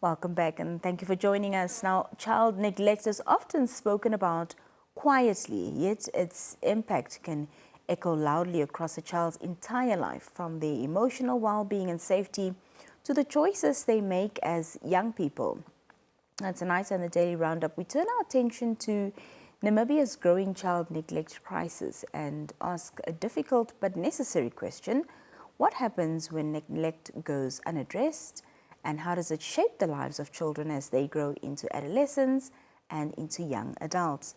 Welcome back and thank you for joining us. Now, child neglect is often spoken about quietly, yet its impact can echo loudly across a child's entire life, from their emotional well-being and safety to the choices they make as young people. And tonight on the Daily Roundup, we turn our attention to Namibia's growing child neglect crisis and ask a difficult but necessary question: what happens when neglect goes unaddressed, and how does it shape the lives of children as they grow into adolescents and into young adults?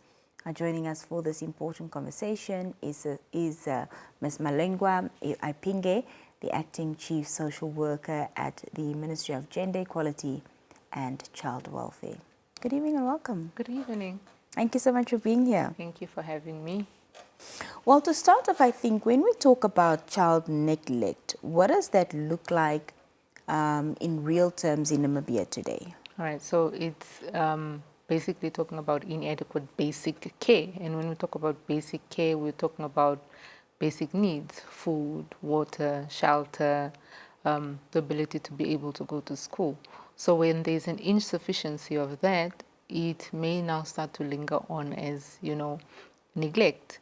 Joining us for this important conversation is Ms. Malengwa Ipinge, the Acting Chief Social Worker at the Ministry of Gender Equality and Child Welfare. Good evening and welcome. Good evening. Thank you so much for being here. Thank you for having me. Well, to start off, I think when we talk about child neglect, what does that look like in real terms in Namibia today? All right, so it's basically talking about inadequate basic care. And when we talk about basic care, we're talking about basic needs: food, water, shelter, the ability to be able to go to school. So when there's an insufficiency of that, it may now start to linger on as, neglect.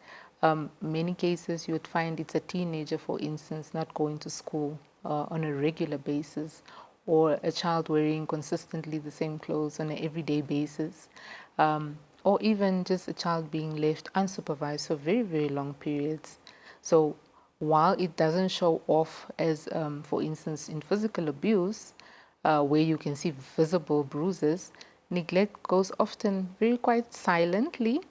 Many cases you would find it's a teenager, for instance, not going to school on a regular basis, or a child wearing consistently the same clothes on an everyday basis, or even just a child being left unsupervised for very, very long periods. So while it doesn't show off as, for instance, in physical abuse, where you can see visible bruises, neglect goes often very quite silently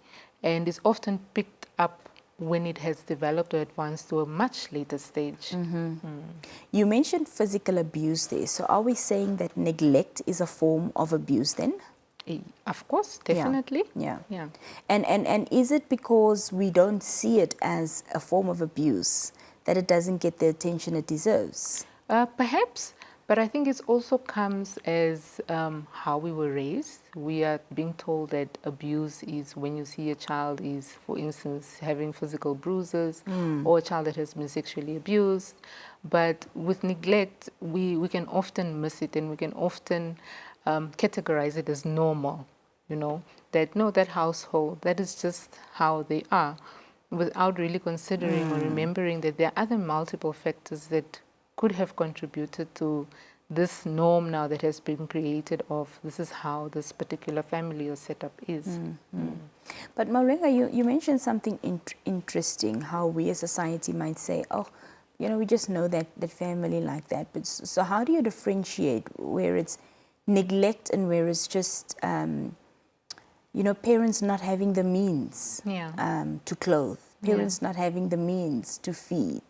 and is often picked up when it has developed or advanced to a much later stage. You mentioned physical abuse there. So are we saying that neglect is a form of abuse then? Of course, definitely. Yeah. Yeah. And is it because we don't see it as a form of abuse that it doesn't get the attention it deserves? Perhaps, but I think it also comes as how we were raised. We are being told that abuse is when you see a child is, for instance, having physical bruises, or a child that has been sexually abused. But with neglect, we can often miss it, and we can often categorize it as normal, that no, that household, that is just how they are, without really considering or remembering that there are other multiple factors that could have contributed to this norm now that has been created of this is how this particular family or setup is. But Malenga, you mentioned something interesting, how we as a society might say, oh, we just know that family like that. But so how do you differentiate where it's neglect and where it's just, parents not having the means to clothe, parents not having the means to feed,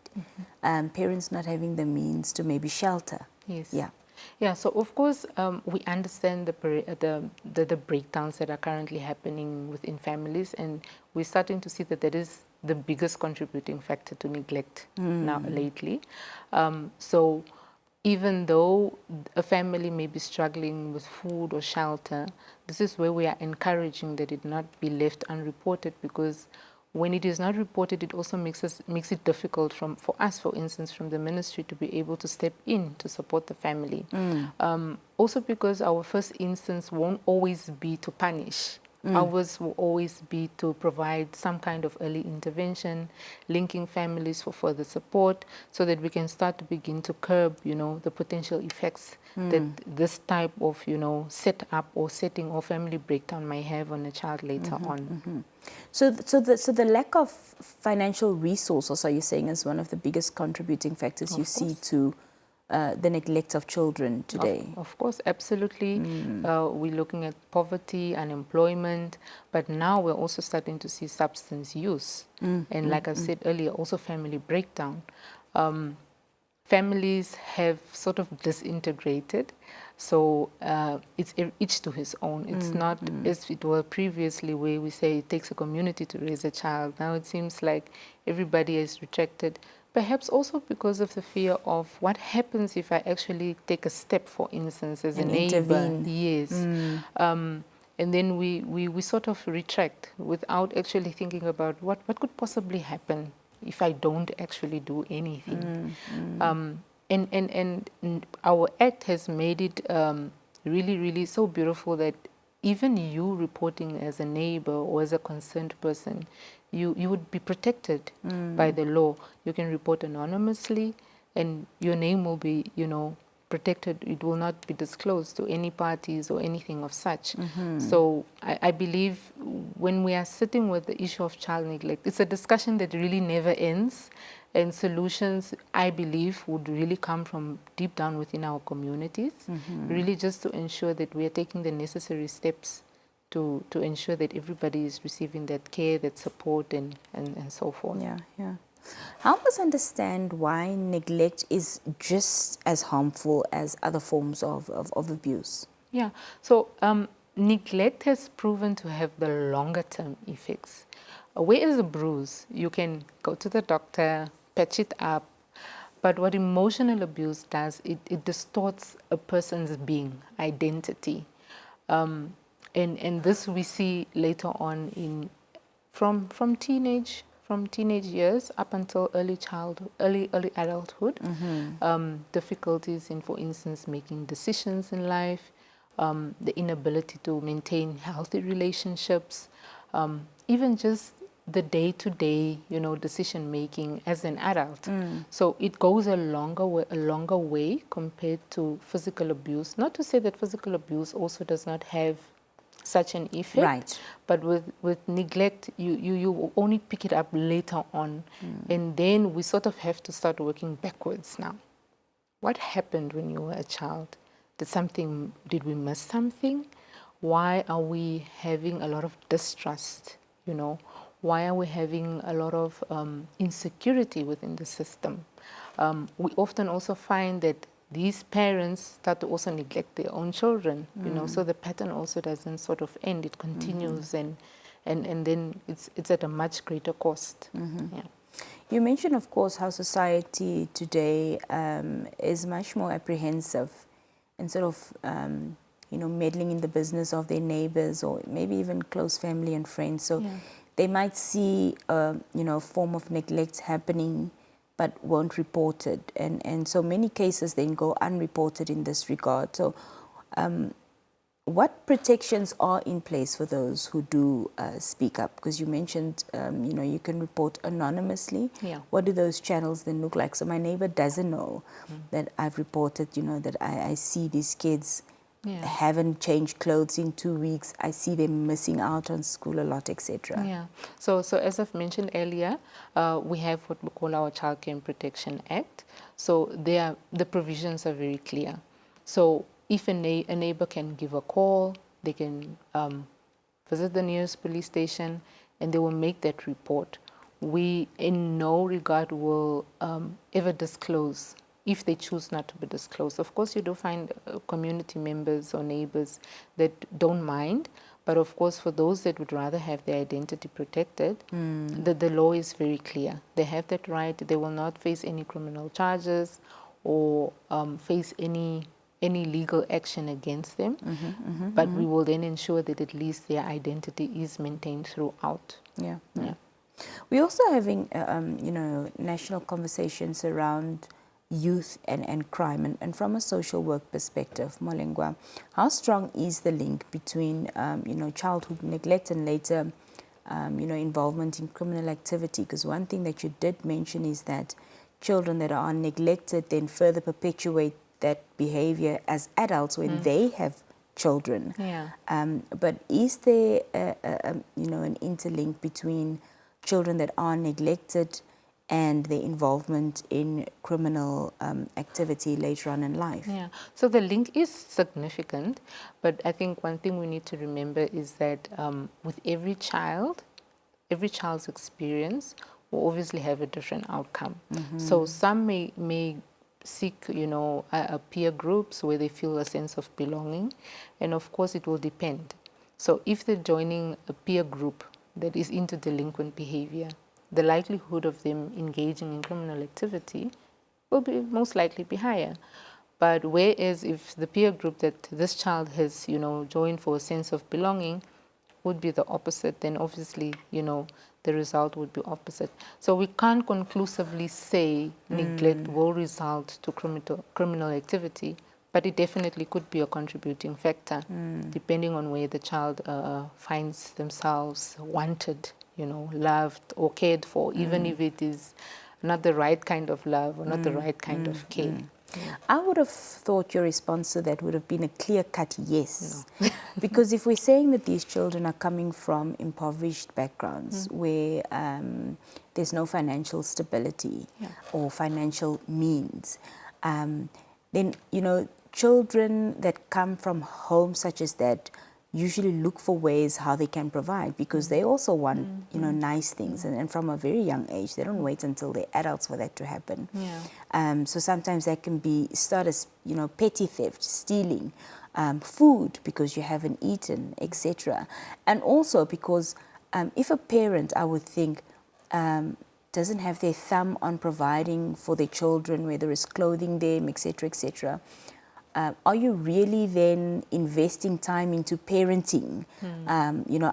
parents not having the means to maybe shelter? Yes. Yeah. Yeah. So of course we understand the breakdowns that are currently happening within families, and we're starting to see that that is the biggest contributing factor to neglect now lately. So even though a family may be struggling with food or shelter, this is where we are encouraging that it not be left unreported, because when it is not reported, it also makes it difficult for us, for instance, from the ministry to be able to step in to support the family. Also because our first instance won't always be to punish. Ours will always be to provide some kind of early intervention, linking families for further support, so that we can start to begin to curb, the potential effects that this type of, set-up or setting or family breakdown might have on a child later on. So the lack of financial resources, are you saying, is one of the biggest contributing factors you see to the neglect of children today? Of course, absolutely. We're looking at poverty, unemployment, but now we're also starting to see substance use. And like I said earlier, also family breakdown. Families have sort of disintegrated. So it's each to his own. It's not as it were previously, where we say it takes a community to raise a child. Now it seems like everybody is retracted. Perhaps also because of the fear of what happens if I actually take a step, for instance, as a neighbor. Intervene. Yes. And then we sort of retract without actually thinking about what could possibly happen if I don't actually do anything. And our act has made it really, really so beautiful that even you reporting as a neighbor or as a concerned person, you would be protected by the law. You can report anonymously and your name will be, protected. It will not be disclosed to any parties or anything of such. So I believe when we are sitting with the issue of child neglect, it's a discussion that really never ends. And solutions, I believe, would really come from deep down within our communities, really just to ensure that we are taking the necessary steps to ensure that everybody is receiving that care, that support, and so forth. Yeah, yeah. Help us understand why neglect is just as harmful as other forms of abuse. Yeah, so neglect has proven to have the longer term effects. Whereas a bruise, you can go to the doctor, patch it up, but what emotional abuse does, it distorts a person's being, identity. And this we see later on from teenage years up until early adulthood. Difficulties in, for instance, making decisions in life, the inability to maintain healthy relationships, even just the day-to-day, decision making as an adult. So it goes a longer way compared to physical abuse. Not to say that physical abuse also does not have such an effect, Right. but with neglect, you only pick it up later on, and then we sort of have to start working backwards now. What happened when you were a child? Did we miss something? Why are we having a lot of distrust? Why are we having a lot of insecurity within the system? We often also find that these parents start to also neglect their own children, so the pattern also doesn't sort of end. It continues, and then it's at a much greater cost. Yeah. You mentioned, of course, how society today is much more apprehensive and sort of, meddling in the business of their neighbors or maybe even close family and friends. So they might see, a form of neglect happening but won't report it. And so many cases then go unreported in this regard. So what protections are in place for those who do speak up? Because you mentioned, you can report anonymously. Yeah. What do those channels then look like? So my neighbor doesn't know that I've reported, that I see these kids haven't changed clothes in 2 weeks. I see them missing out on school a lot, etc. Yeah. So as I've mentioned earlier, we have what we call our Child Care and Protection Act. So the provisions are very clear. So if a neighbor can give a call, they can visit the nearest police station, and they will make that report. We, in no regard, will ever disclose if they choose not to be disclosed. Of course, you do find community members or neighbors that don't mind, but of course, for those that would rather have their identity protected, the law is very clear. They have that right. They will not face any criminal charges or face any legal action against them, but we will then ensure that at least their identity is maintained throughout. Yeah. We're also having, national conversations around youth and crime. And from a social work perspective, Molengwa, how strong is the link between, childhood neglect and later, involvement in criminal activity? Because one thing that you did mention is that children that are neglected then further perpetuate that behavior as adults when they have children. Yeah. But is there, an interlink between children that are neglected and their involvement in criminal activity later on in life? Yeah, so the link is significant, but I think one thing we need to remember is that with every child's experience will obviously have a different outcome. So some may seek, peer groups where they feel a sense of belonging, and of course it will depend. So if they're joining a peer group that is into delinquent behavior, the likelihood of them engaging in criminal activity will be most likely be higher. But whereas if the peer group that this child has, joined for a sense of belonging would be the opposite, then obviously, the result would be opposite. So we can't conclusively say neglect will result to criminal activity, but it definitely could be a contributing factor, depending on where the child finds themselves wanted, loved or cared for, even if it is not the right kind of love or not the right kind of care. I would have thought your response to that would have been a clear-cut yes. Because if we're saying that these children are coming from impoverished backgrounds where there's no financial stability or financial means, then, children that come from homes such as that usually look for ways how they can provide, because they also want, nice things. And from a very young age, they don't wait until they're adults for that to happen. So sometimes that can start as, petty theft, stealing, food because you haven't eaten, etc. And also because if a parent, I would think, doesn't have their thumb on providing for their children, whether it's clothing them, etc., etc., are you really then investing time into parenting,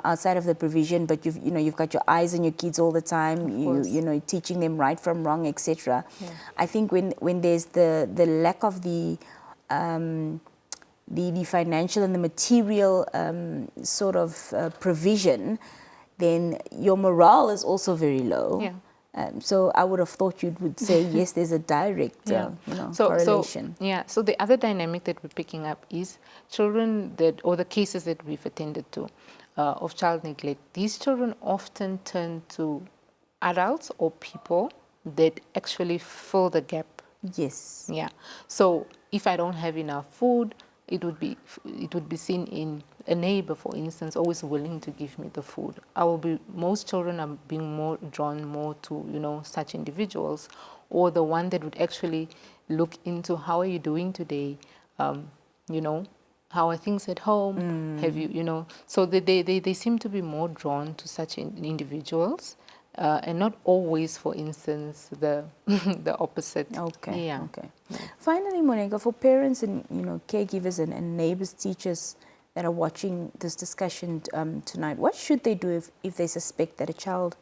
outside of the provision, but you've got your eyes on your kids all the time, teaching them right from wrong, etc. I think when there's the lack of the financial and the material sort of provision, then your morale is also very low. So I would have thought you would say, yes, there's a direct correlation. So the other dynamic that we're picking up is children or the cases that we've attended to of child neglect. These children often turn to adults or people that actually fill the gap. Yes. So if I don't have enough food, it would be seen in a neighbor, for instance, always willing to give me the food. Most children are being drawn more to, such individuals, or the one that would actually look into how are you doing today, how are things at home, have you, so they seem to be more drawn to such individuals. And not always, for instance, the opposite. Okay. Finally, Monica, for parents and caregivers and neighbors, teachers that are watching this discussion tonight, what should they do if they suspect that a child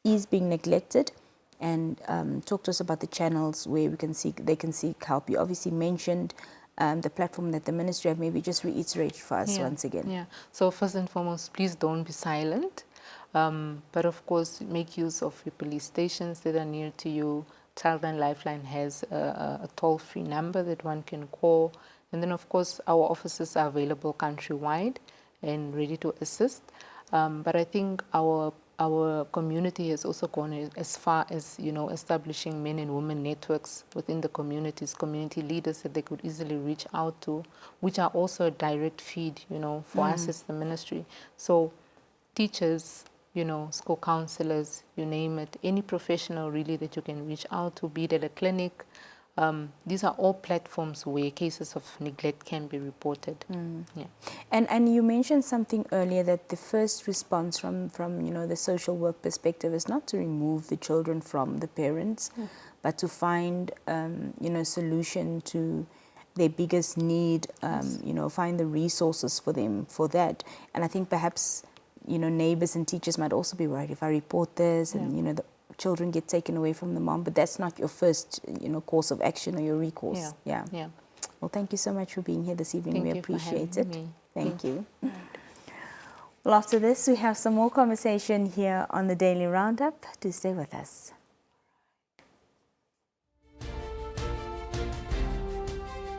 is being neglected? And talk to us about the channels where they can seek help. You obviously mentioned the platform that the ministry have. Maybe just reiterate for us once again. So first and foremost, please don't be silent. But of course, make use of your police stations that are near to you. Childline Lifeline has a toll-free number that one can call. And then, of course, our offices are available countrywide and ready to assist. But I think our community has also gone as far as, establishing men and women networks within the communities, community leaders that they could easily reach out to, which are also a direct feed, for us as the ministry. So teachers, school counselors, you name it, any professional really that you can reach out to, be it at a clinic. These are all platforms where cases of neglect can be reported. And you mentioned something earlier, that the first response from the social work perspective is not to remove the children from the parents, but to find solution to their biggest need, find the resources for them for that. And I think perhaps neighbors and teachers might also be worried, if I report this and the children get taken away from the mom, but that's not your first course of action or your recourse. Well, thank you so much for being here this evening. We appreciate it. Thank you. Well, after this we have some more conversation here on the Daily Roundup. Do stay with us.